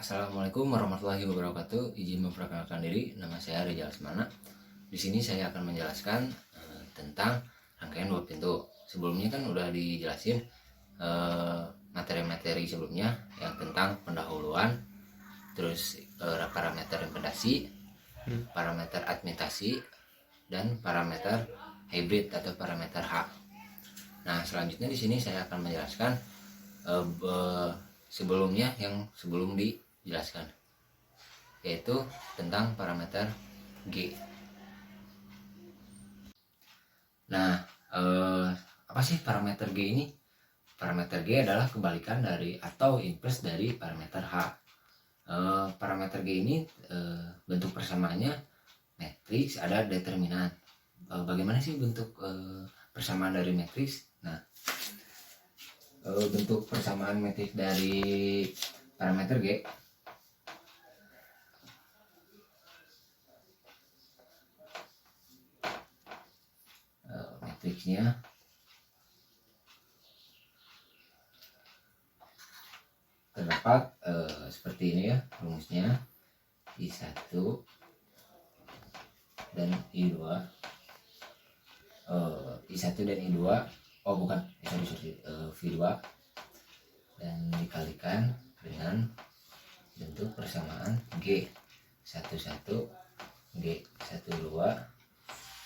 Assalamualaikum warahmatullahi wabarakatuh. Izin memperkenalkan diri, nama saya Rizal Asmana. Di sini saya akan menjelaskan tentang rangkaian dua pintu. Sebelumnya kan udah dijelasin materi-materi sebelumnya yang tentang pendahuluan, terus parameter impedasi, parameter admitasi, dan parameter hybrid atau parameter H. Nah, selanjutnya di sini saya akan menjelaskan sebelumnya yang sebelum dijelaskan, yaitu tentang parameter G. Nah, apa sih parameter G ini? Parameter G adalah kebalikan dari atau inverse dari parameter H. Parameter G ini bentuk persamaannya matriks ada determinan. Bagaimana sih bentuk persamaan dari matriks? Nah, bentuk persamaan matriks dari parameter G matriksnya terdapat seperti ini ya rumusnya, I1 dan I2, I1 dan I2, oh bukan, V2, dan dikalikan dengan bentuk persamaan G11, G12,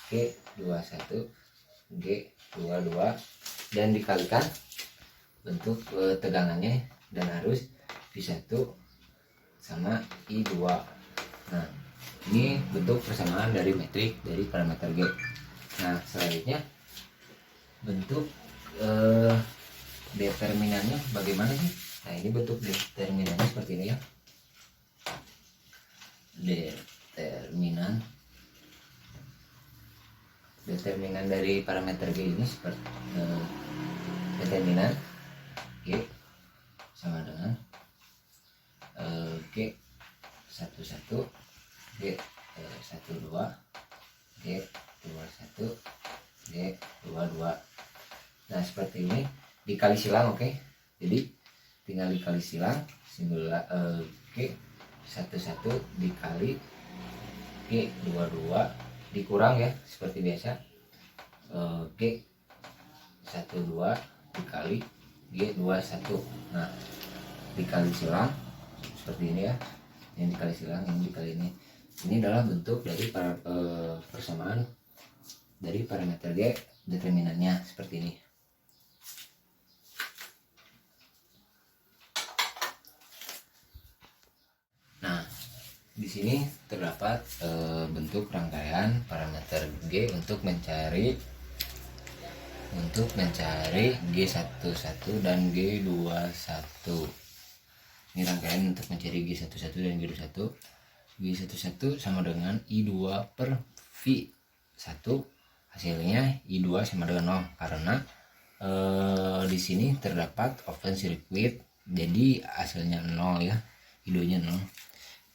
G21, G22, dan dikalikan bentuk tegangannya dan arus V1 sama I2. Nah, ini bentuk persamaan dari matriks dari parameter G. Nah, selanjutnya bentuk determinannya bagaimana sih? Nah, ini bentuk determinannya seperti ini ya. Determinan dari parameter G ini seperti determinan G sama dengan G11, G12, G21, G22. Nah, seperti ini dikali silang, oke. Jadi tinggal dikali silang G11 dikali G22 dikurang ya seperti biasa, G12 dikali G21. Nah, dikali silang seperti ini ya, yang dikali silang, ini dikali ini. Ini adalah bentuk dari persamaan dari parameter G, determinannya seperti ini. Nah, di sini terdapat bentuk rangkaian parameter G untuk mencari G11 dan G21. Ini rangkaian untuk mencari G11 dan G21. G11 sama dengan I2 per V1, hasilnya I2 sama dengan 0 karena di sini terdapat open circuit, jadi hasilnya 0 ya, I2 nya 0.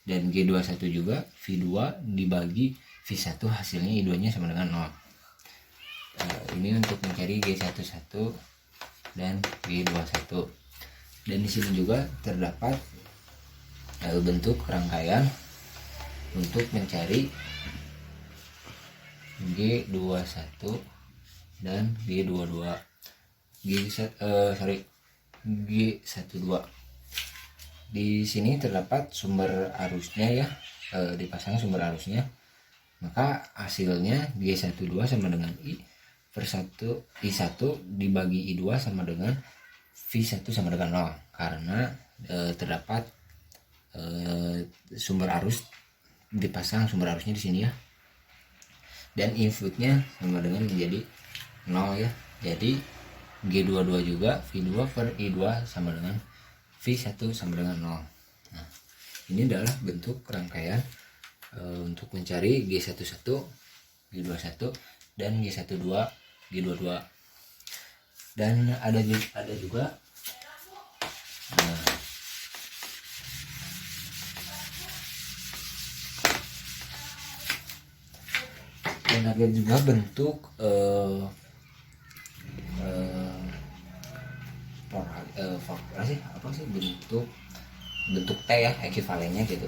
Dan G21 juga V2 dibagi V1, hasilnya I2 nya sama dengan 0. Ini untuk mencari G11 dan G21. Dan di sini juga terdapat bentuk rangkaian untuk mencari G21 dan G12. G12. Di sini terdapat sumber arusnya ya, dipasang sumber arusnya, maka hasilnya G12 sama dengan I1 dibagi I2 sama dengan V1 sama dengan 0 karena terdapat sumber arus, dipasang sumber arusnya di sini ya, dan inputnya sama dengan menjadi 0 ya. Jadi G22 juga V2 per I2 sama dengan V1 sama dengan 0. Nah, ini adalah bentuk rangkaian untuk mencari G11, G21 dan G12, G22. Dan ada juga dan ada juga bentuk apa sih bentuk T ya, ekivalennya gitu.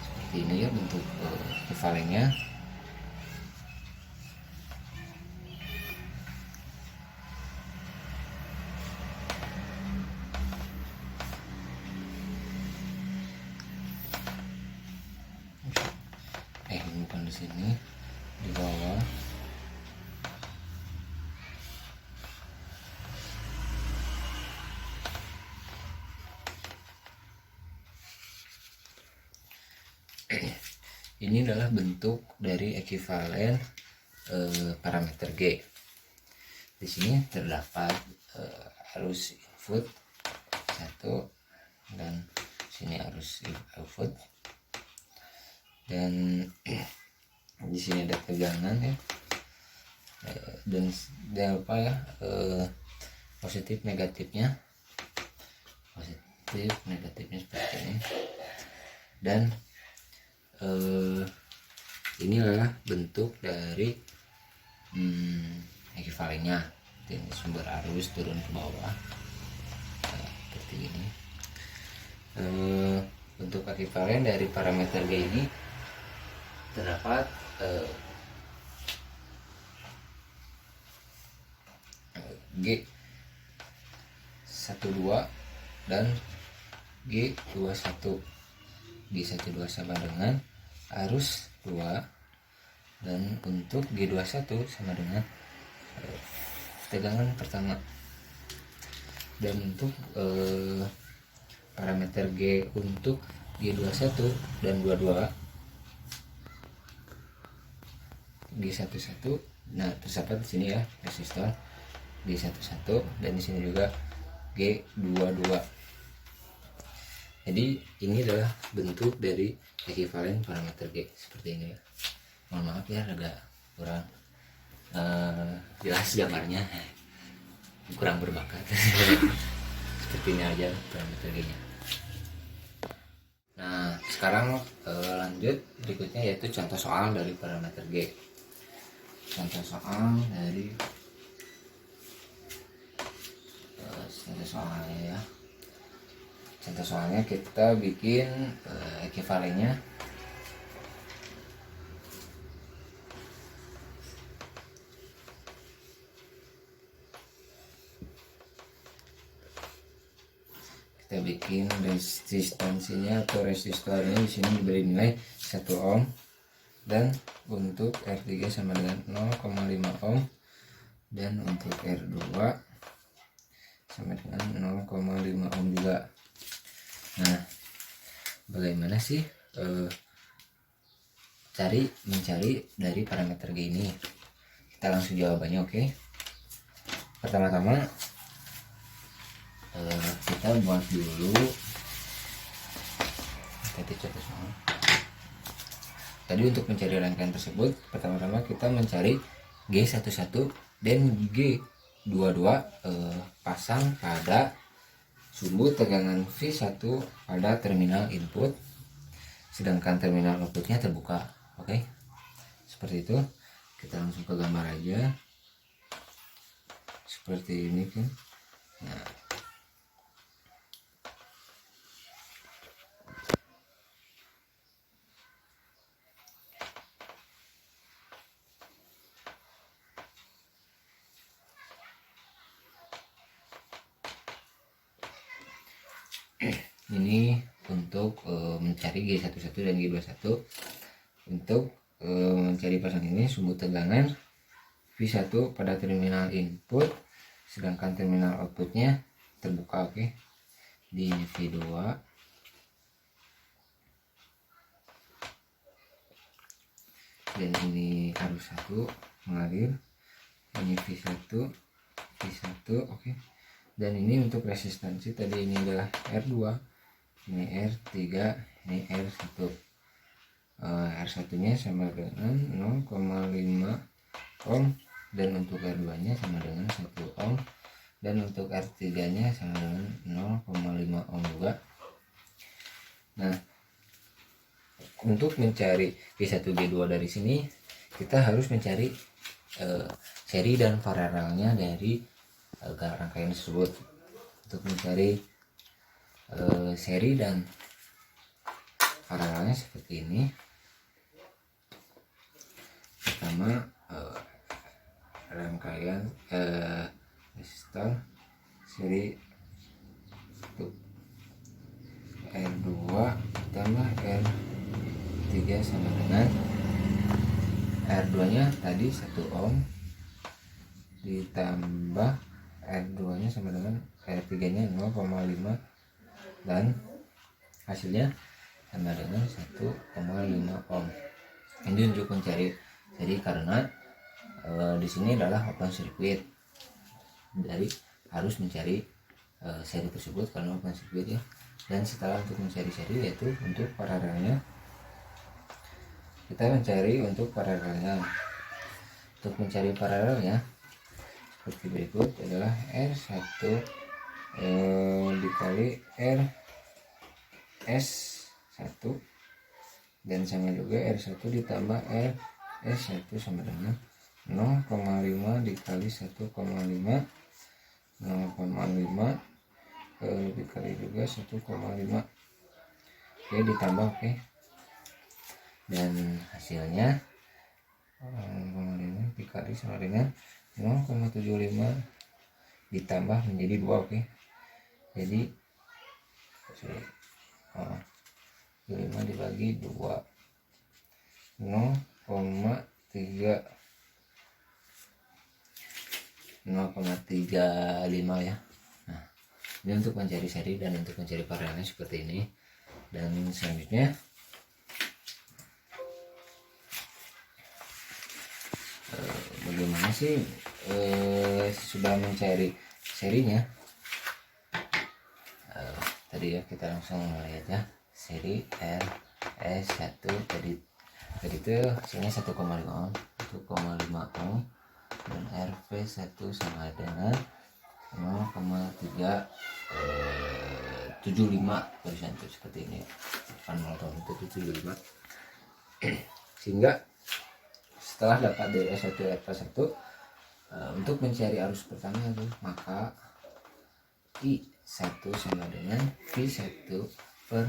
Seperti ini ya bentuk ekivalennya. Bukan di sini, di bawah. Ini adalah bentuk dari ekivalen parameter G. Di sini terdapat arus input 1 dan sini arus output, dan di sini ada tegangan ya, dan apa ya, positif negatifnya seperti ini. Dan inilah bentuk dari ekivalennya. Ini sumber arus turun ke bawah seperti ini. Bentuk ekivalen dari parameter G ini terdapat G12 dan G21. G12 sama dengan arus 2, dan untuk G21 sama dengan tegangan pertama. Dan untuk parameter G untuk G21 dan 22, G11, nah terdapat di sini ya resistor G11, dan di sini juga G22. Jadi ini adalah bentuk dari ekivalen parameter G seperti ini ya. Mohon maaf ya, agak kurang jelas gambarnya, kurang berbakat. Seperti ini aja parameter G nya. Nah sekarang lanjut berikutnya, yaitu contoh soal dari parameter G. Contoh soal dari soalnya ya. Contoh soalnya kita bikin ekivalennya. Kita bikin resistansinya atau resistornya, di sini diberi nilai 1 ohm, dan untuk R3 sama dengan 0,5 ohm, dan untuk R2 sama dengan 0,5 ohm juga. Nah bagaimana sih mencari dari parameter G ini? Kita langsung jawabannya. Oke. Pertama-tama kita buat dulu contoh soal. Tadi untuk mencari rangkaian tersebut, pertama-tama kita mencari G11 dan G22 pasang pada sumbu tegangan V1 pada terminal input, sedangkan terminal outputnya terbuka. Oke, seperti itu. Kita langsung ke gambar aja seperti ini kan. Nah ini untuk mencari G11 dan G21. Untuk mencari pasang ini sumbu tegangan V1 pada terminal input, sedangkan terminal outputnya terbuka. Oke, di V2 dan ini arus 1 mengalir, ini V1. Oke, dan ini untuk resistansi tadi ini adalah R2, ini R3, ini R1. R1 nya sama dengan 0,5 ohm, dan untuk R2 nya sama dengan 1 ohm, dan untuk R3 nya sama dengan 0,5 ohm juga. Nah untuk mencari G1 G2 dari sini, kita harus mencari seri dan paralelnya dari rangkaian tersebut. untuk mencari seri dan paralelnya seperti ini. Pertama rangkaian resistor seri untuk R2 tambah R3 sama dengan R2 nya tadi 1 ohm ditambah R2 nya sama dengan R3 nya 0,5 dan hasilnya sama dengan 1,5 ohm. Ini untuk mencari seri karena di sini adalah open circuit, dari harus mencari seri tersebut karena open circuit ya. Dan setelah untuk mencari seri, yaitu untuk paralelnya, kita mencari untuk paralelnya. Untuk mencari paralelnya seperti berikut adalah R1 dikali RS1 dan sama juga R1 ditambah RS1 sama dengan 0,5 dikali 1,5 0,5 dikali juga 1,5 oke, ditambah oke. Dan hasilnya 0,5 dikali sama dengan 0,75 ditambah menjadi 2 oke. Jadi 5 dibagi 2 0,35 ya. Nah, ini untuk mencari seri dan untuk mencari paralelnya seperti ini. Dan selanjutnya bagaimana sih sudah mencari serinya. Tadi ya kita langsung lihat ya, seri RS1 tadi itu hasilnya 1,5 ohm dan RV1 sama dengan 0,375% seperti ini ya. Kan 0,375 sehingga setelah dapat DS1 RV1 untuk mencari arus pertama itu, maka I1 sama dengan V1 per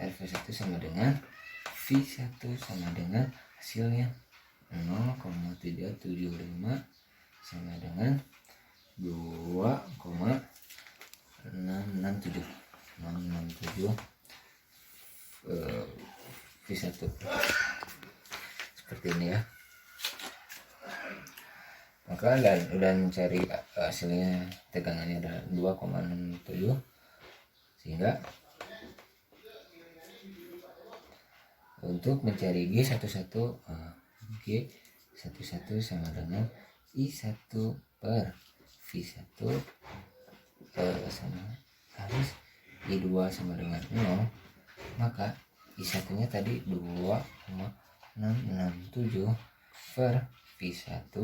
RV1 sama dengan V1 sama dengan hasilnya 0,375 sama dengan 2,667 V1 seperti ini ya. Maka dan mencari hasilnya tegangannya adalah 2,67, sehingga untuk mencari G11 sama dengan I1 per V1 sama harus I2 sama dengan 0, maka I1 nya tadi 2,667 per V1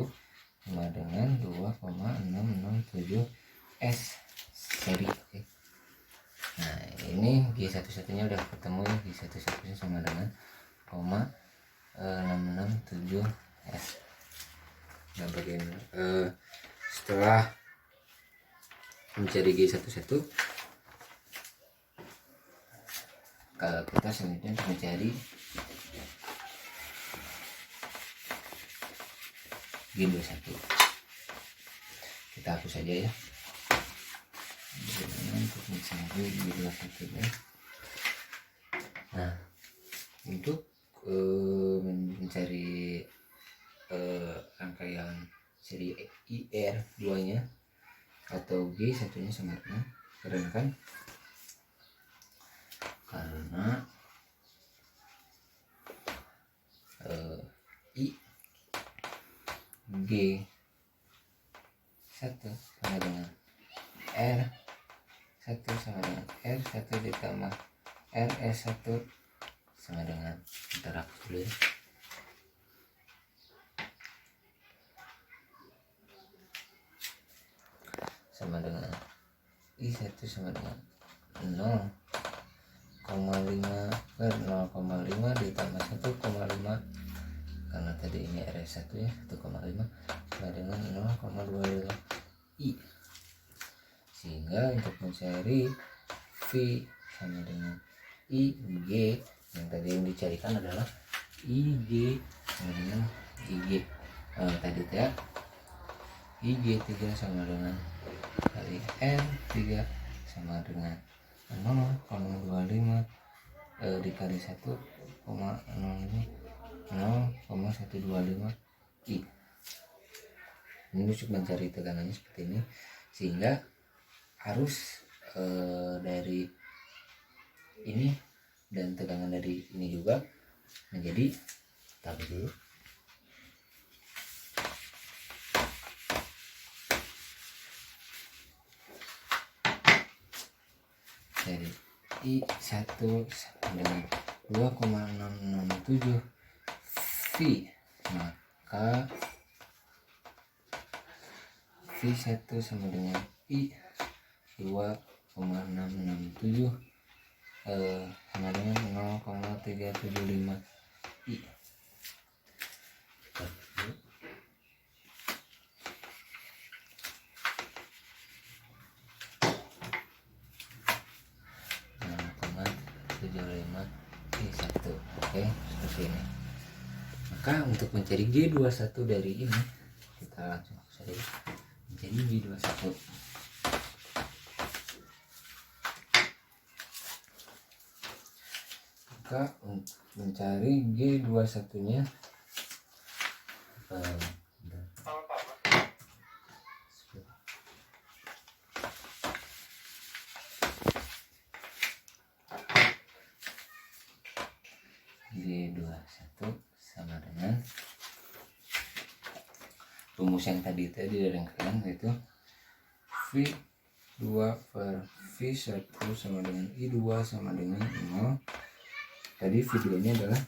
sama dengan 2,667 S seri. Oke. Nah ini G11 nya udah ketemu ya, G11 nya sama dengan 0,667 S. Nah bagaimana setelah mencari G11, kalau kita selanjutnya mencari G21, kita hapus saja ya. Bagaimana untuk mencari G21 ya. Nah untuk mencari rangkaian seri IR2 nya atau G1 nya sama dengan, karena I G1 sama dengan R1 sama dengan R1 ditambah RS1 sama dengan, kita hapus dulu ya. Sama dengan I1 sama dengan 0,5 per 0,5 ditambah 1,5, karena tadi ini RS1 ya 1,5 sama dengan 0,25 I Sehingga untuk mencari V sama dengan IG, yang tadi yang dicarikan adalah IG sama dengan IG. Tadi ya IG 3 sama dengan kali N3 sama dengan 0,25 dikali 0,125 I. Ini untuk mencari tegangannya seperti ini, sehingga arus dari ini dan tegangan dari ini juga menjadi, taruh dulu, dari I1 sama dengan 2,667 V, maka V1 sama dengan I 2,667 sama dengan 0,375 I. Oke, seperti ini. Maka untuk mencari G21 dari ini, kita langsung saja mencari G21. Maka untuk mencari G21 nya G21 sama dengan rumus yang tadi dari rangkaian, yaitu V2 per V1 sama dengan I2 sama dengan 0. Tadi videonya adalah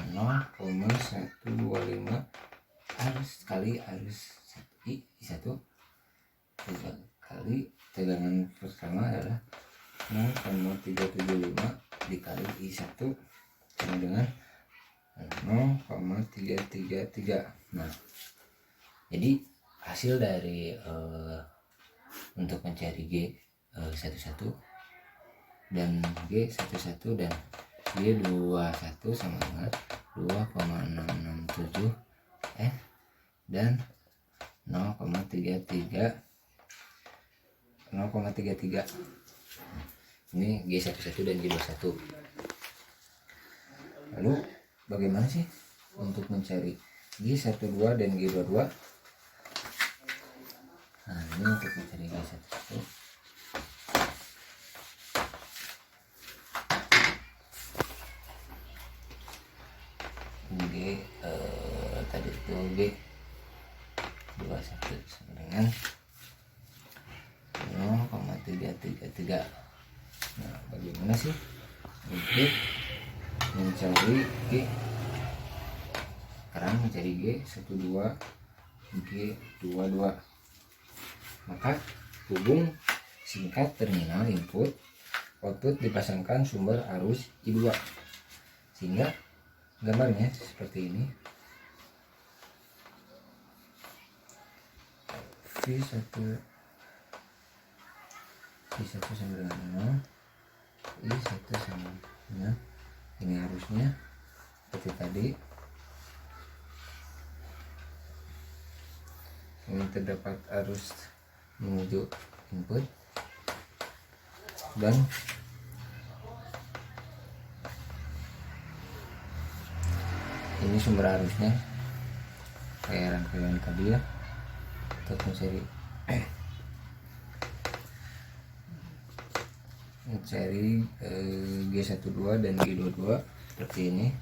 0,125 arus kali arus I1 kali tegangan pertama adalah 0,375 dikali I1 sama dengan 0,333. Nah, jadi hasil dari untuk mencari G11 dan G11 dan G21 sama dengan 2,667 dan 0,33. Ini G11 dan G21. Lalu bagaimana sih untuk mencari G12 dan G22? Nah, ini untuk mencari G11. Tadi itu G21 sama dengan 0,333. Nah, bagaimana sih untuk mencari G? Sekarang mencari G12, G22. Maka hubung singkat terminal input output dipasangkan sumber arus I2, sehingga gambarnya seperti ini. V1 sama dengan 0, I1 sama dengan ini arusnya seperti tadi. Ini terdapat arus menuju input dan ini sumber arusnya kayak rangkaian tadi ya, untuk mencari G12 dan G22 seperti ini.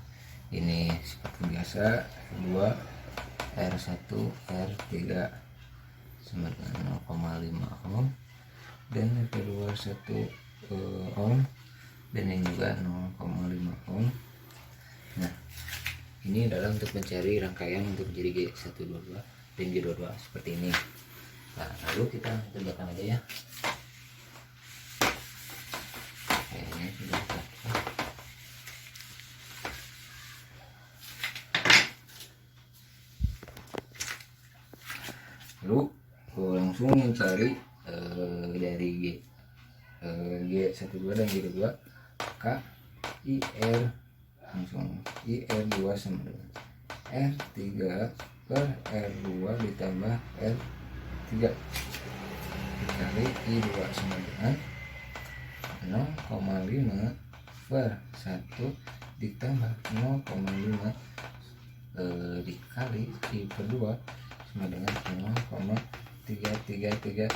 Ini seperti biasa, R2 R1 R3 sama dengan 0,5 ohm dan R2 1 ohm dan ini juga 0,5 ohm. Nah, ini adalah untuk mencari rangkaian untuk menjadi G122 dan G22 seperti ini. Nah, lalu kita kerjakan aja ya. Kayaknya sudah selesai. Lalu langsung mencari dari G12 dan G22, maka IR langsung IR2 sama dengan R3 per R2 ditambah R3 dikali I2 sama dengan 0,5 per 1 ditambah 0,5 dikali I per 2 sama dengan 0,333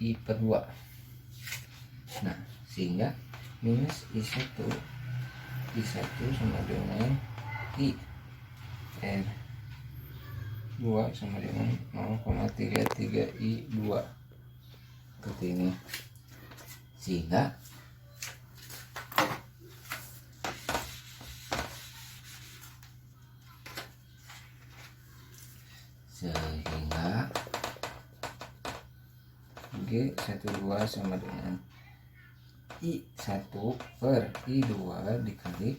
I per 2. Nah, sehingga minus I1 sama dengan I R2 sama dengan 0,33 I2 seperti ini. Sehingga G12 sama dengan I1 per I2 dikali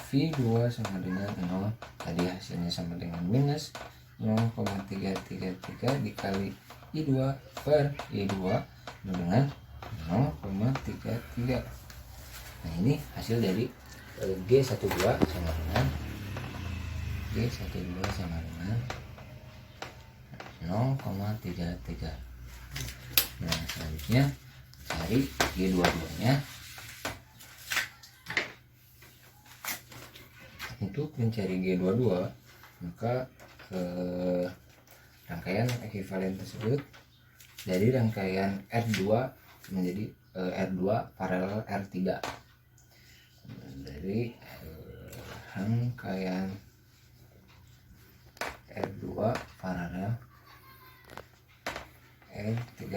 V2 sama dengan 0, tadi hasilnya sama dengan minus 0,333 dikali I2 per I2 dengan 0,33. Nah, ini hasil dari G12 sama dengan 0,33. Nah, selanjutnya cari G22-nya. Untuk mencari G22, maka rangkaian ekuivalen tersebut dari rangkaian R2 menjadi R2 paralel R3. Dari rangkaian R2 paralel R3,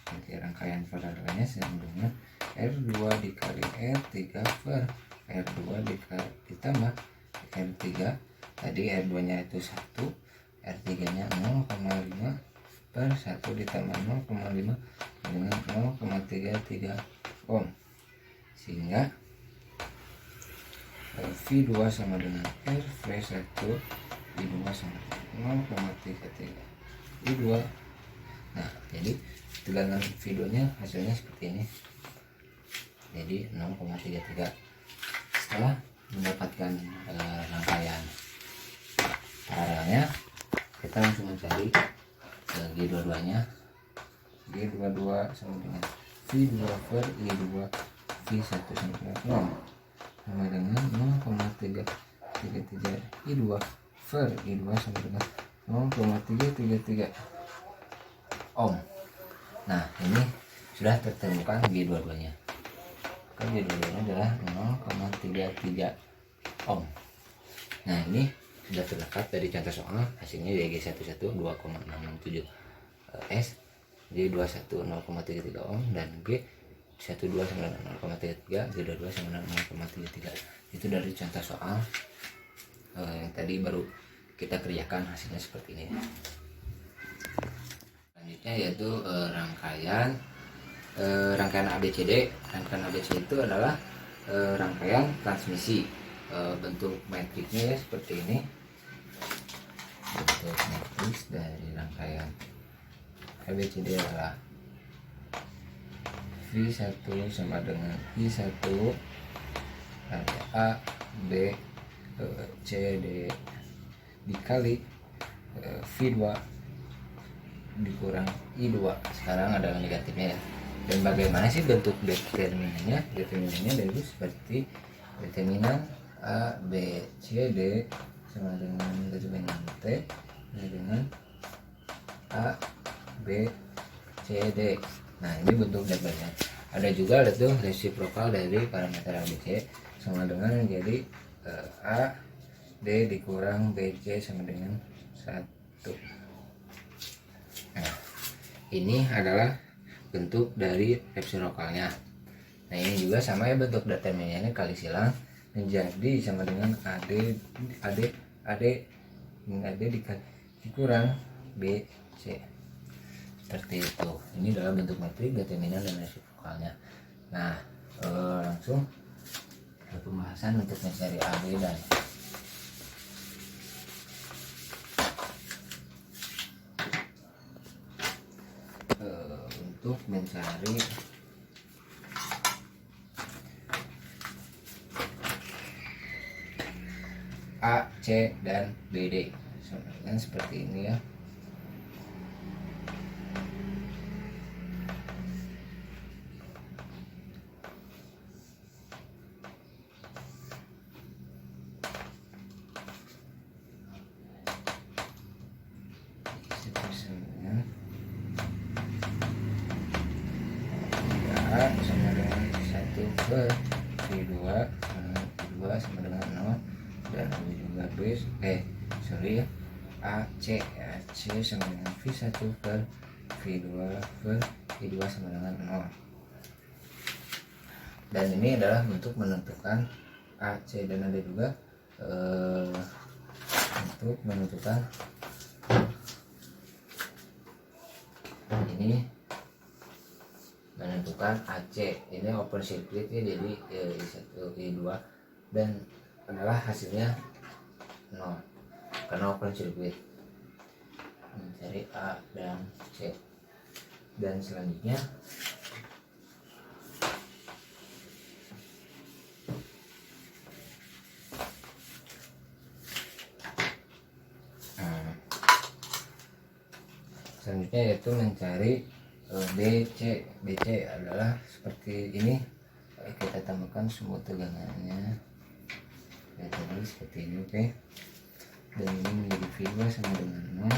jadi rangkaian paralelnya sama dengan R2 dikali R3 per R2 ditambah R3. Tadi R2 nya itu 1, R3 nya 0,5 per 1 ditambah 0,5 dengan 0,33 ohm, sehingga V2 sama dengan RV1 I2 sama dengan 0,33 I2. Nah, jadi tegangan V2 nya hasilnya seperti ini, jadi 0,33. Setelah mendapatkan rangkaian paralelnya, kita langsung mencari G22 nya. G22 sama dengan V2 per I2 V1 sama dengan 0 sama dengan 0,333 I2 per I2 sama dengan 0,333 ohm. Nah, ini sudah tertemukan G22 nya. G22 nya adalah 0,33 ohm. Nah, ini sudah terdapat dari contoh soal, hasilnya dari G11 2,667 S, G21 0,33 ohm, dan G12 sama dengan 0,33, G22 sama dengan 0,33. Itu dari contoh soal yang tadi baru kita kerjakan, hasilnya seperti ini. Selanjutnya yaitu rangkaian ABCD. Rangkaian ABCD itu adalah rangkaian transmisi. Bentuk matriknya ya seperti ini. Bentuk matriks dari rangkaian ABCD adalah V1 sama dengan I1, ada A, B, C, D dikali V2 dikurang I2. Sekarang ada negatifnya ya. Dan bagaimana sih bentuk determinannya? Determinannya dari seperti determinan A, B, C, D sama dengan determinan T dengan A, B, C, D. Nah, ini bentuk determinan. Ada juga itu resiprokal dari parameter ABC sama dengan jadi A, D dikurang BC sama dengan 1. Nah, ini adalah bentuk dari resiprokalnya. Nah, ini juga sama ya, bentuk determinannya kali silang menjadi sama dengan AD dikurang BC. Seperti itu. Ini adalah bentuk metrik determinan dan resiprokalnya. Nah, langsung ke pembahasan untuk mencari AB dan untuk mencari A, C, dan BD. Seperti ini ya. A sama dengan 1 per V2 sama dengan 0, dan ini juga B ya, AC sama dengan V1 per V2 sama dengan 0. Dan ini adalah untuk menentukan AC, dan ada juga untuk menentukan ini, menentukan AC ini open circuit ya, jadi I1 I2 dan adalah hasilnya 0 karena open circuit. Mencari A dan C, dan selanjutnya yaitu mencari BC adalah seperti ini. Kita tambahkan semua tegangannya ya, tadi seperti ini. Oke, dan ini menjadi V2 sama dengan 0,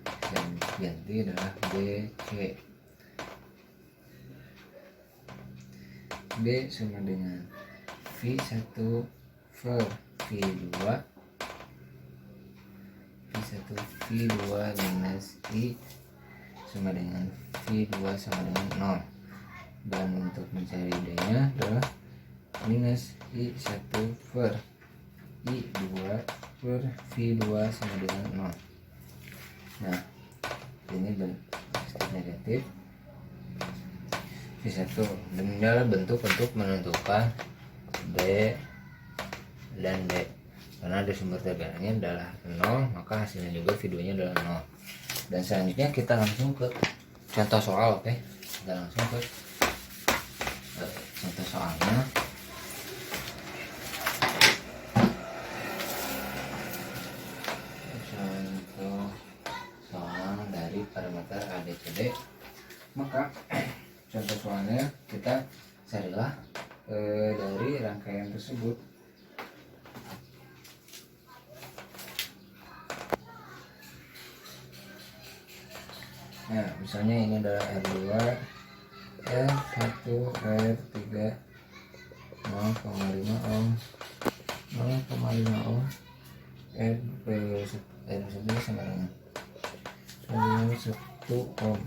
dan ganti adalah BC. B sama dengan V1 per V2 minus I sama dengan V2 sama dengan 0, dan untuk mencari D nya adalah minus I1 per I2 per V2 sama dengan 0. Nah, ini bentuk negatif V1, dan ini adalah bentuk untuk menentukan D dan D. Karena ada sumber tegangannya adalah 0, maka hasilnya juga V2 nya adalah 0. Dan selanjutnya kita langsung ke contoh soal. Oke, kita langsung ke contoh soalnya. Contoh soal dari parameter ABCD. Maka contoh soalnya kita carilah dari rangkaian tersebut. Nah, misalnya ini adalah R2, R1, R3 0,5 ohm, 0,5 ohm, R1 sama dengan 1 ohm.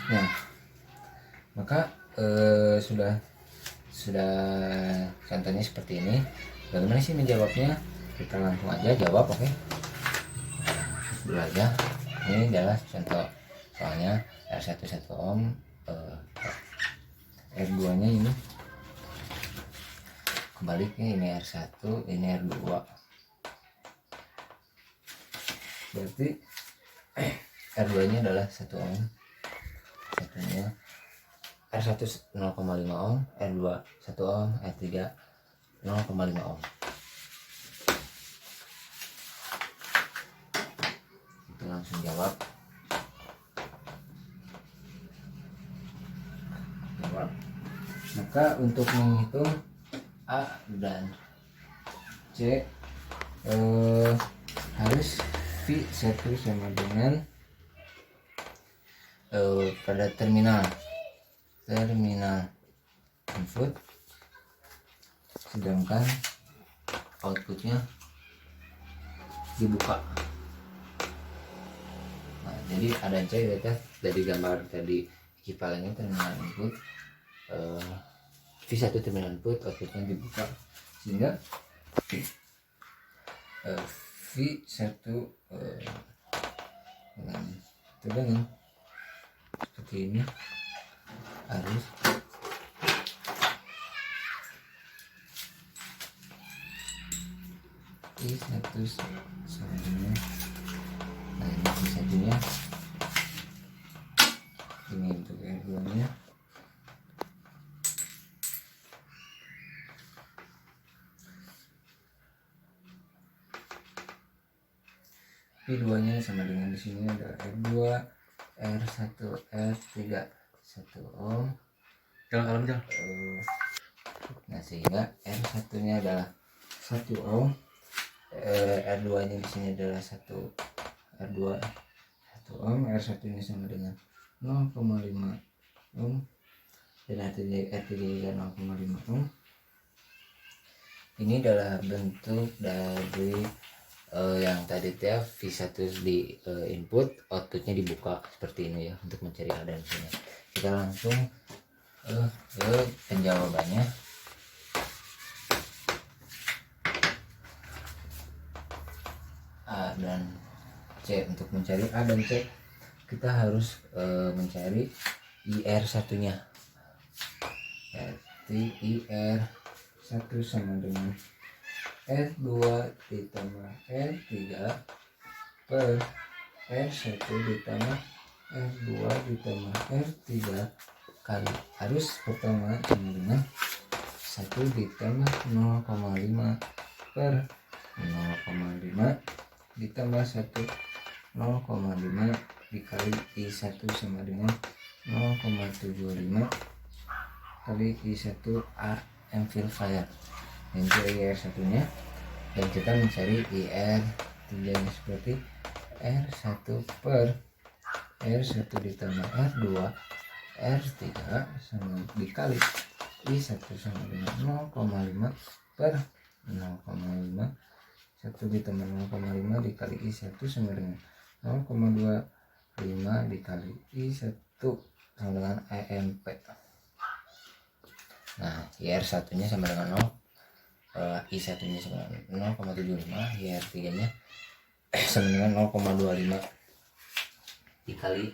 Nah, maka sudah contohnya seperti ini. Bagaimana sih menjawabnya? Kita langsung aja jawab. Oke, dulu aja. Ini adalah contoh soalnya R1 1 ohm, R2 nya ini kebaliknya, ini R1 ini R2, berarti R2 nya adalah 1 ohm, satunya R1 0,5 ohm, R2 1 ohm, R3 0,5 ohm. Itu langsung jawab. Maka untuk menghitung A dan C harus V1 sama dengan pada terminal input, sedangkan outputnya dibuka. Nah, jadi ada C data dari gambar tadi ekivalennya terminal input, V1 terminal input, outputnya dibuka, sehingga V1 dengan tegangan seperti ini harus V1 sama dengan, nah ini V1 nya V2 nya sama dengan di sini adalah R2 R1 R3 1 ohm. Nah sehingga R1 nya adalah 1 ohm, R2 nya di sini adalah 1 R2 1 ohm, R1 nya sama dengan 0,5 ohm dan R3 juga 0,5 ohm. Ini adalah bentuk dari yang tadi ya V1 di input, outputnya dibuka seperti ini ya untuk mencari A dan C nya. Kita langsung ke penjawabannya. A dan C. Untuk mencari A dan C kita harus mencari IR1 nya, berarti IR1 sama dengan R2 ditambah R3 per R1 ditambah R2 ditambah R3 kali arus pertama sama dengan 1 ditambah 0,5 per 0,5 ditambah 1 0,5 dikali I1 sama dengan 0,75 kali I1 A amplifier. Ini IR1 nya, dan kita mencari IR3 nya seperti R1 per R1 ditambah R2 R3 sama dikali I1 sama dengan 0,5 per 0,5, 1 ditambah 0,5 dikali I1 sama dengan 0,25 dikali I1 sama dengan AMP. Nah IR1 nya sama dengan 0, I1 nya sama dengan 0,75, IR3 nya sama dengan 0,25 dikali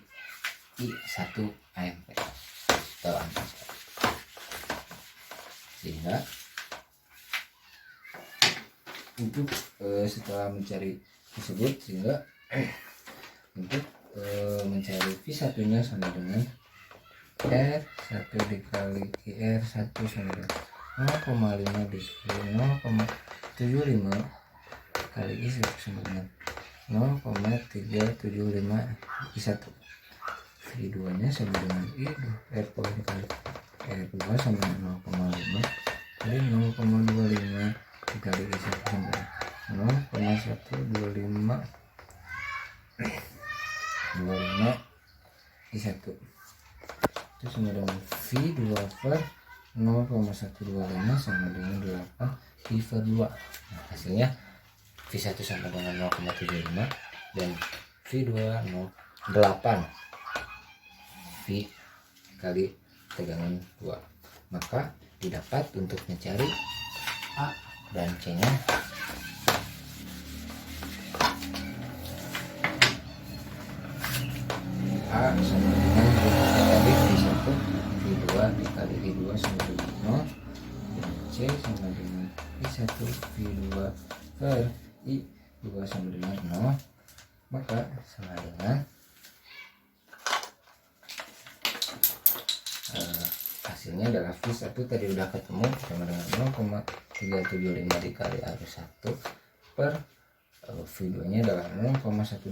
I1 AMP atau amperes. Sehingga untuk setelah mencari tersebut, sehingga untuk mencari V1 nya sama dengan R1 dikali IR1 sama dengan 0,5 dikali 0,75 kali I1 sama dengan 0,375 I1. V2 nya sama dengan I2 R2 dikali R2 sama dengan 0,5 kali 0,25 dikali I1 sama dengan 0,125 I1 itu sama dengan V2 per 0,125 sama dengan 8 V per 2. Nah, hasilnya V1 sama dengan 0,75 dan V2 8 V kali tegangan 2. Maka didapat untuk mencari A dan C nya A sama dengan tadi V1 V2 dikali I2 sama dengan 0 dan C sama dengan I1 V2 per I2 sama dengan 0, maka sama dengan hasilnya adalah V1 tadi udah ketemu sama dengan 0,375 dikali arus 1 per V2 nya adalah 0,125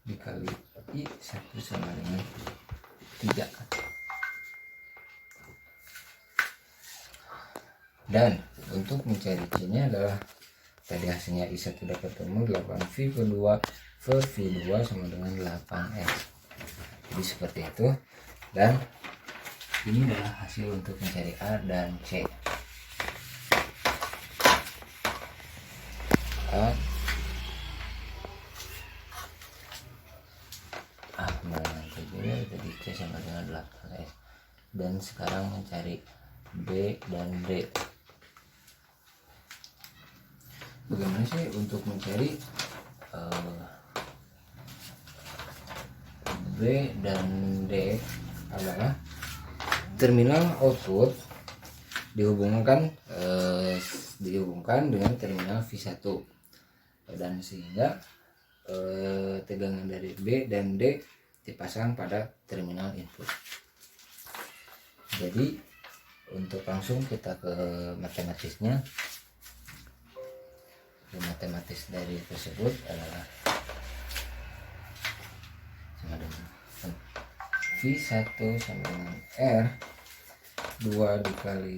dikali I1 sama dengan 3. Dan untuk mencari C nya adalah tadi hasilnya I1 sudah ketemu 8V per 2 per V2 sama dengan 8S. Jadi seperti itu, dan ini adalah hasil untuk mencari A dan C. Jadi C sama dengan 8S. Dan sekarang mencari B dan D. Bagaimana sih untuk mencari B dan D? Adalah terminal output dihubungkan dengan terminal V1, dan sehingga tegangan dari B dan D dipasang pada terminal input. Jadi untuk langsung kita ke matematisnya, matematis dari tersebut adalah sama dengan V1 sama dengan R2 dikali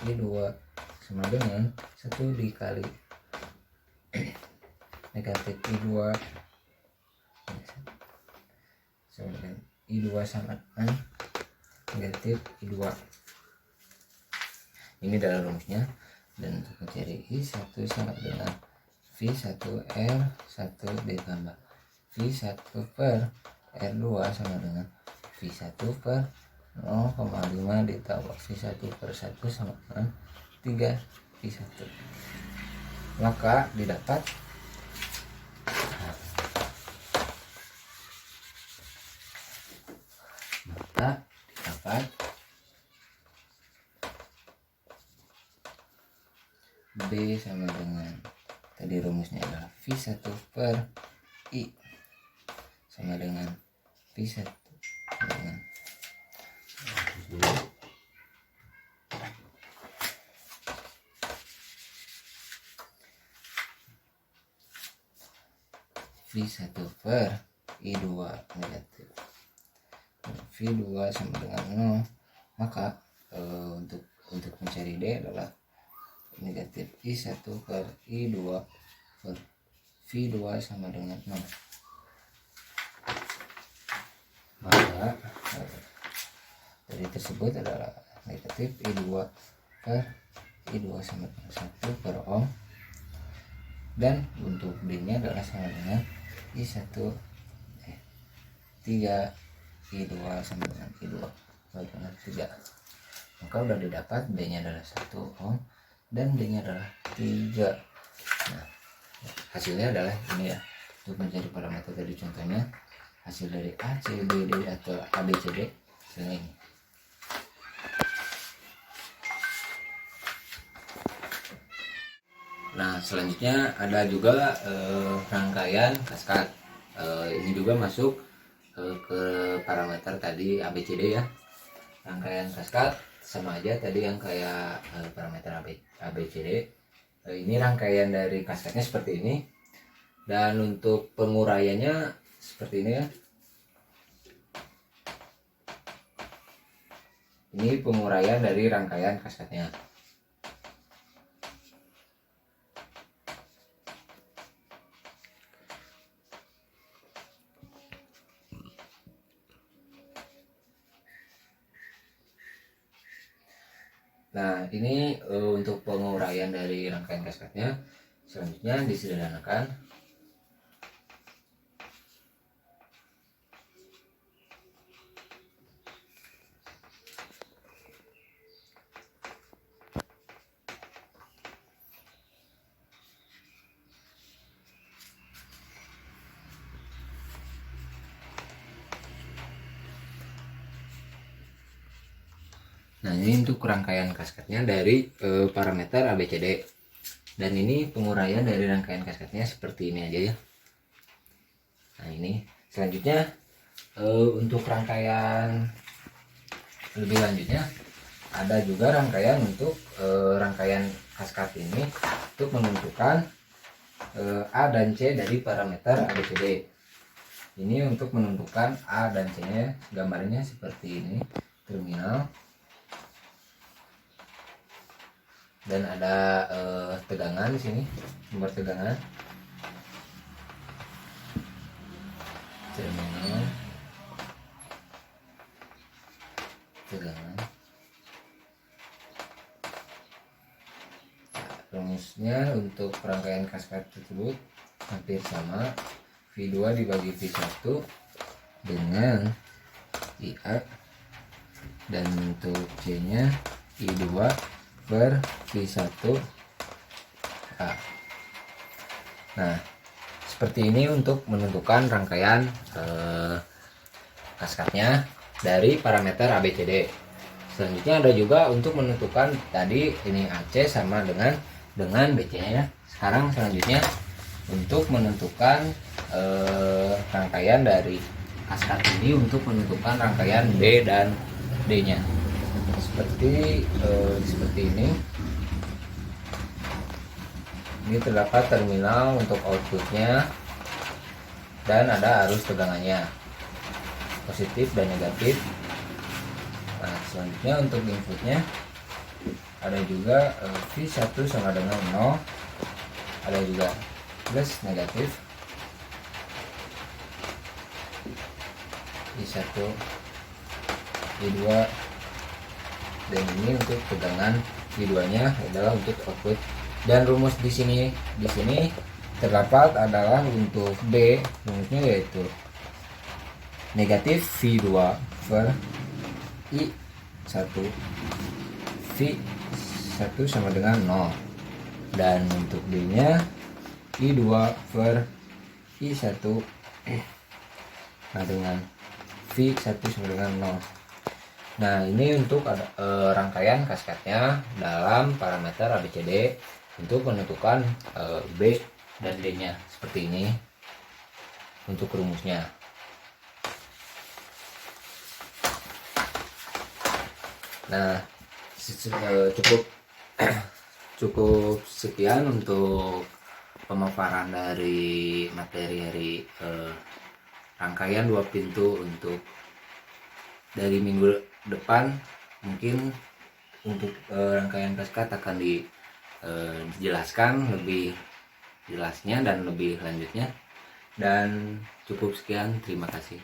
I2 sama dengan 1 dikali negatif I2 sama dengan I2 sama dengan negatif I2. Ini adalah rumusnya. Dan untuk mencari I1 sama dengan V1 R1 ditambah V1 per R2 sama dengan V1 per 0,5 ditambah V1 per 1 sama dengan 3 V1. Maka didapat B sama dengan tadi rumusnya adalah V1 per I sama dengan V1 dengan V1 per I2 negatif V2 sama dengan 0. Maka untuk mencari D adalah negatif I1 per I2 per V2 sama dengan 0. Maka dari tersebut adalah negatif I2 per I2 sama dengan 1 per ohm, dan untuk D nya adalah sama dengan I1 3 I2 sama dengan I2 dengan 3. Maka udah didapat D nya adalah 1 ohm dan D nya adalah 3. Nah, hasilnya adalah ini ya. Untuk mencari parameter tadi contohnya hasil dari A, C, B, D atau A, B, C, D hasilnya ini. Nah, selanjutnya ada juga rangkaian kaskad. Ini juga masuk ke parameter tadi A, B, C, D ya. Rangkaian kaskad sama aja tadi yang kayak parameter A, B, C, D. Ini rangkaian dari kaskadnya seperti ini, dan untuk penguraiannya seperti ini ya. Ini penguraian dari rangkaian kaskadnya. Nah, ini untuk penguraian dari rangkaian kaskadnya. Selanjutnya disederhanakan. Nah, ini untuk rangkaian kaskadnya dari parameter ABCD. Dan ini penguraian dari rangkaian kaskadnya seperti ini aja ya. Nah, ini selanjutnya untuk rangkaian lebih lanjutnya ada juga rangkaian untuk rangkaian kaskad ini untuk menentukan A dan C dari parameter ABCD. Ini untuk menentukan A dan C nya, gambarnya seperti ini, terminal. Dan ada tegangan di sini, nomor tegangan, terminal, tegangan. Rumusnya untuk rangkaian kaskad tersebut hampir sama, V2 dibagi V1 dengan IA, dan untuk C nya I2 per V1 A. Nah, seperti ini untuk menentukan rangkaian kaskadnya dari parameter ABCD. Selanjutnya ada juga untuk menentukan tadi ini AC sama dengan BC nya. Sekarang selanjutnya untuk menentukan rangkaian dari kaskad ini untuk menentukan rangkaian B dan D nya. Seperti ini Ini terdapat terminal untuk outputnya dan ada arus tegangannya positif dan negatif. Nah selanjutnya untuk inputnya ada juga V1 sama dengan 0, ada juga plus negatif I1 I2, dan ini untuk tegangan I2 nya adalah untuk output. Dan rumus di sini terdapat adalah untuk B, rumusnya yaitu negatif V2 per I1, V1 sama dengan 0, dan untuk D nya I2 per I1 nah dengan V1 sama dengan 0. Nah ini untuk rangkaian kaskadnya dalam parameter ABCD untuk menentukan B dan D nya seperti ini untuk rumusnya. Nah cukup sekian untuk pemaparan dari materi rangkaian 2 pintu untuk dari minggu depan. Mungkin untuk rangkaian kaskad akan dijelaskan lebih jelasnya dan lebih lanjutnya. Dan cukup sekian, terima kasih.